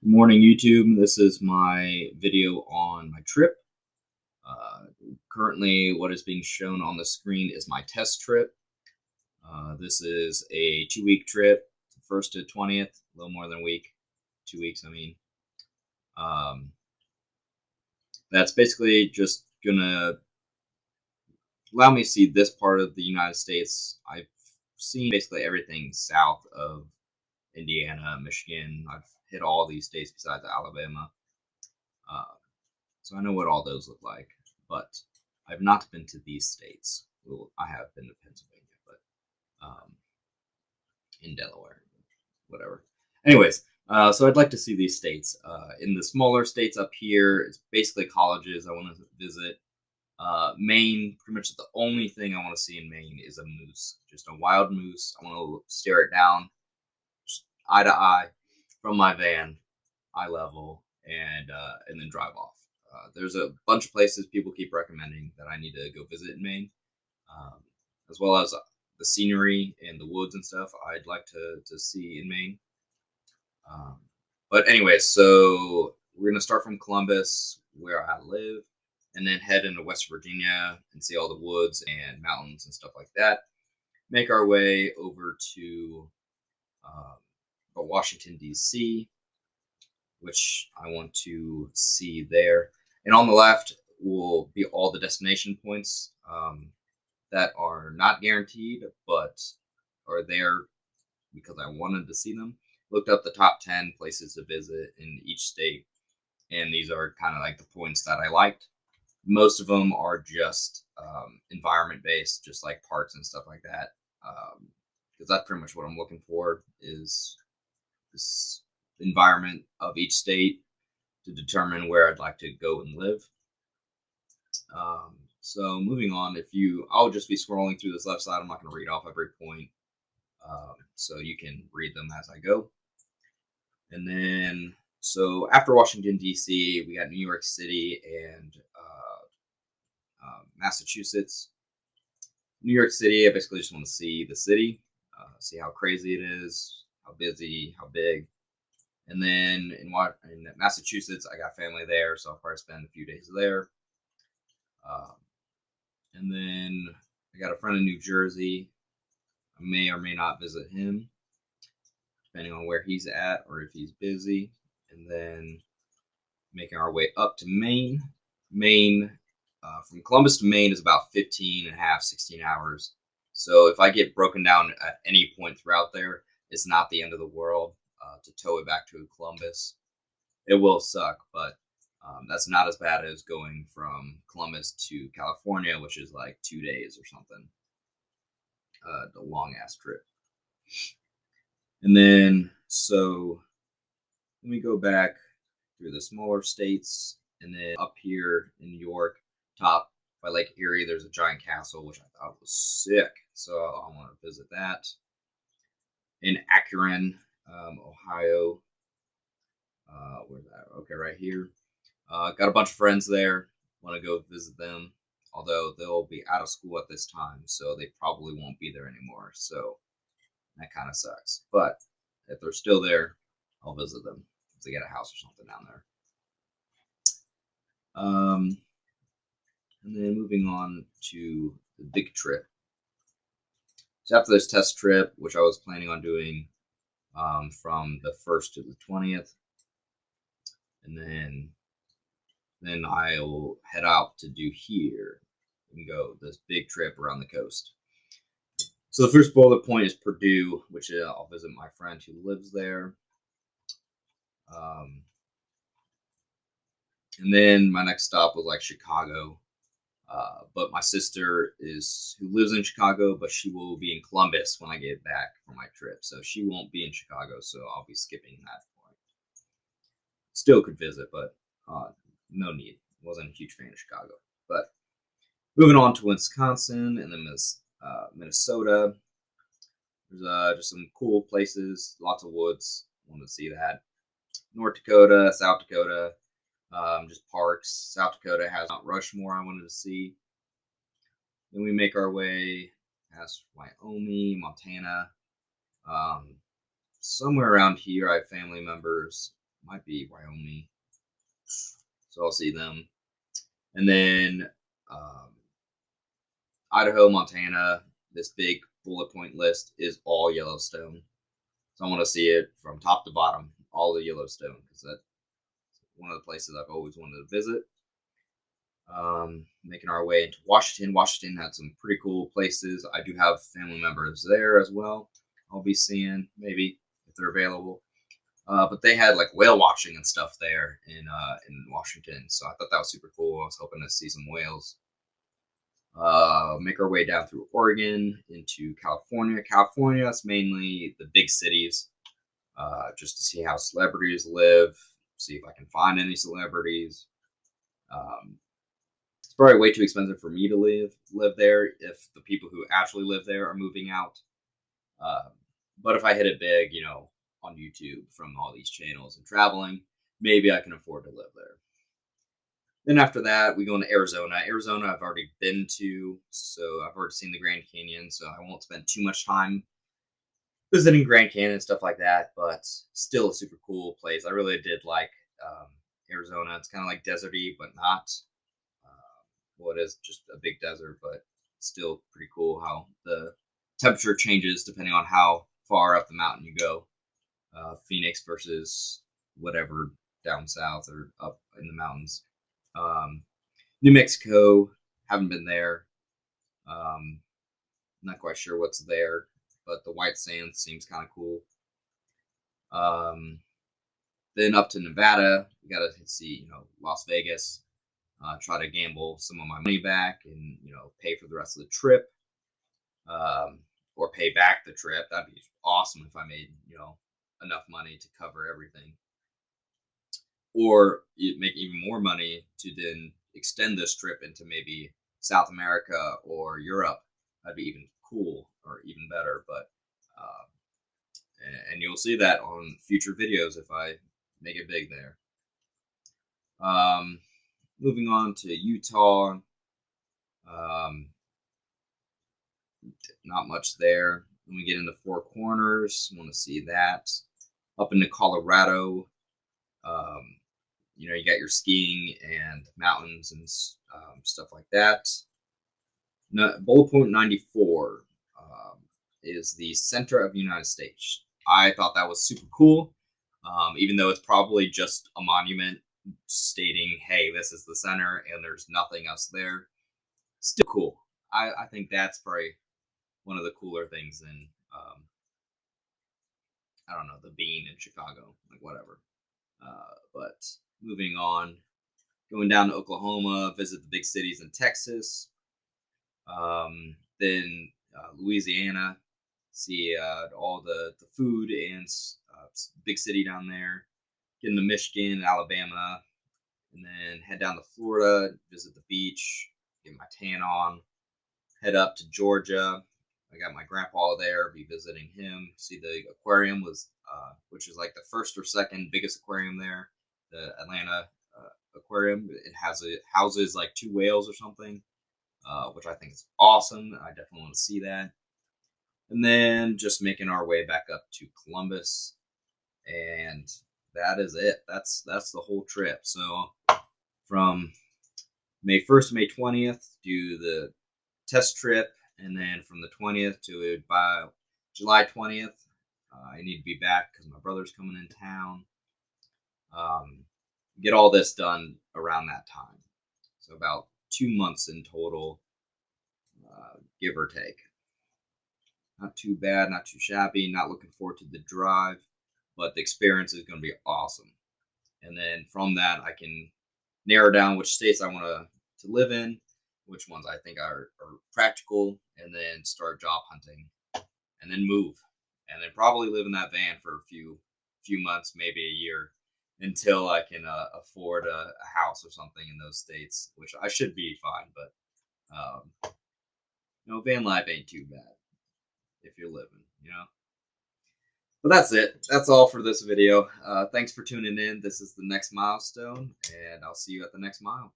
Good morning, YouTube. This is my video on my trip. Uh, Currently, what is being shown on the screen is my test trip. This is a 2 week trip, 1st to 20th, a little more than a week, 2 weeks, I mean. Um, that's basically just gonna allow me to see this part of the United States. I've seen basically everything south of Indiana, Michigan. I've hit all these states besides Alabama. Uh, So I know what all those look like, but I've not been to these states. Well, I have been to Pennsylvania, but in Delaware, whatever. Anyways, so I'd like to see these states. In the smaller states up here, it's basically colleges I want to visit. Maine, pretty much the only thing I want to see in Maine is a moose, just a wild moose. I want to stare it down, just eye to eye, from my van, eye level, and then drive off. There's a bunch of places people keep recommending that I need to go visit in Maine, um, as well as the scenery and the woods and stuff. I'd like to see in Maine. Um, but anyway, so we're gonna start from Columbus, where I live, and then head into West Virginia and see all the woods and mountains and stuff like that. Make our way over to um, Washington D.C., which I want to see there. And on the left will be all the destination points that are not guaranteed, but are there because I wanted to see them. Looked up the top 10 places to visit in each state, and these are kind of like the points that I liked. Most of them are just environment based, just like parks and stuff like that. Because that's pretty much what I'm looking for is this environment of each state to determine where I'd like to go and live. So moving on, I'll just be scrolling through this left side. I'm not going to read off every point, so you can read them as I go. And then, so after Washington D.C., we got New York City and Massachusetts. New York City, I basically just want to see the city, see how crazy it is, how busy, how big. And then in Massachusetts, I got family there, so I'll probably spend a few days there. Um, and then I got a friend in New Jersey. I may or may not visit him, depending on where he's at or if he's busy. And then making our way up to Maine. Maine, from Columbus to Maine is about 15 and a half, 16 hours. So if I get broken down at any point throughout there, it's not the end of the world to tow it back to Columbus. It will suck, but that's not as bad as going from Columbus to California, which is like 2 days or something. The long ass trip. And then, so let me go back through the smaller states. And then up here in New York, top by Lake Erie, there's a giant castle, which I thought was sick. So I want to visit that. In Akron, Ohio, where's that? Okay, right here. Got a bunch of friends there. Want to go visit them. Although they'll be out of school at this time, so they probably won't be there anymore. So that kind of sucks. But if they're still there, I'll visit them if they get a house or something down there. And then moving on to the big trip. So after this test trip, which I was planning on doing from the 1st to the 20th, and then I'll head out to do here and go this big trip around the coast. So the first bullet point is Purdue, which I'll visit my friend who lives there. Um, and then my next stop was like Chicago. But my sister who lives in Chicago, but she will be in Columbus when I get back from my trip. So she won't be in Chicago, so I'll be skipping that point. Still could visit, but no need. Wasn't a huge fan of Chicago. But moving on to Wisconsin and then Minnesota. There's just some cool places, lots of woods. Wanted to see that. North Dakota, South Dakota, just parks. South Dakota has Mount Rushmore I wanted to see. Then we make our way past Wyoming, Montana. Somewhere around here, I have family members. might be Wyoming. So I'll see them. And then Idaho, Montana, this big bullet point list is all Yellowstone. So I want to see it from top to bottom, all the Yellowstone, because that's one of the places I've always wanted to visit. Making our way into Washington. Washington had some pretty cool places. I do have family members there as well. I'll be seeing maybe if they're available. But they had like whale watching and stuff there in Washington, so I thought that was super cool. I was hoping to see some whales. Make our way down through Oregon into California. California is mainly the big cities, just to see how celebrities live. See if I can find any celebrities. It's probably way too expensive for me to live there if the people who actually live there are moving out. But if I hit it big, on YouTube from all these channels and traveling, maybe I can afford to live there. Then after that, we go into Arizona. Arizona, I've already been to, so I've already seen the Grand Canyon, so I won't spend too much time visiting Grand Canyon and stuff like that, but still a super cool place. I really did like Arizona. It's kind of like deserty, but not. Well, it is just a big desert, but still pretty cool how the temperature changes depending on how far up the mountain you go. Phoenix versus whatever down south or up in the mountains. New Mexico, haven't been there. Not quite sure what's there, but the white sand seems kind of cool. Then up to Nevada, we got to see, Las Vegas. Try to gamble some of my money back and, pay for the rest of the trip. Or pay back the trip. That'd be awesome if I made, enough money to cover everything. Or make even more money to then extend this trip into maybe South America or Europe. That'd be even cool or even better. But and you'll see that on future videos if I make it big there. Moving on to Utah. Not much there. When we get into Four Corners, want to see that. Up into Colorado, you got your skiing and mountains and stuff like that. Bullet Point 94 is the center of the United States. I thought that was super cool, even though it's probably just a monument stating, hey, this is the center and there's nothing else there. Still cool. I think that's probably one of the cooler things than, I don't know, the Bean in Chicago, like whatever. But moving on, going down to Oklahoma, visit the big cities in Texas. Then Louisiana, see all the food and big city down there. Get into Michigan, Alabama, and then head down to Florida, visit the beach, get my tan on. Head up to Georgia. I got my grandpa there, be visiting him. See the aquarium which is like the first or second biggest aquarium there, the Atlanta aquarium. It houses like 2 whales or something, which I think is awesome. I definitely want to see that. And then just making our way back up to Columbus, and that is it. That's the whole trip. So from May 1st to May 20th, do the test trip, and then from the 20th to by July 20th, I need to be back because my brother's coming in town. Get all this done around that time. So about 2 months in total, give or take. Not too bad, not too shabby. Not looking forward to the drive, but the experience is going to be awesome. And then from that, I can narrow down which states I want to live in, which ones I think are practical, and then start job hunting, and then move, and then probably live in that van for a few months, maybe a year, until I can afford a house or something in those states, which I should be fine. But van life ain't too bad if you're living, But that's it. That's all for this video. Thanks for tuning in. This is the next milestone, and I'll see you at the next mile.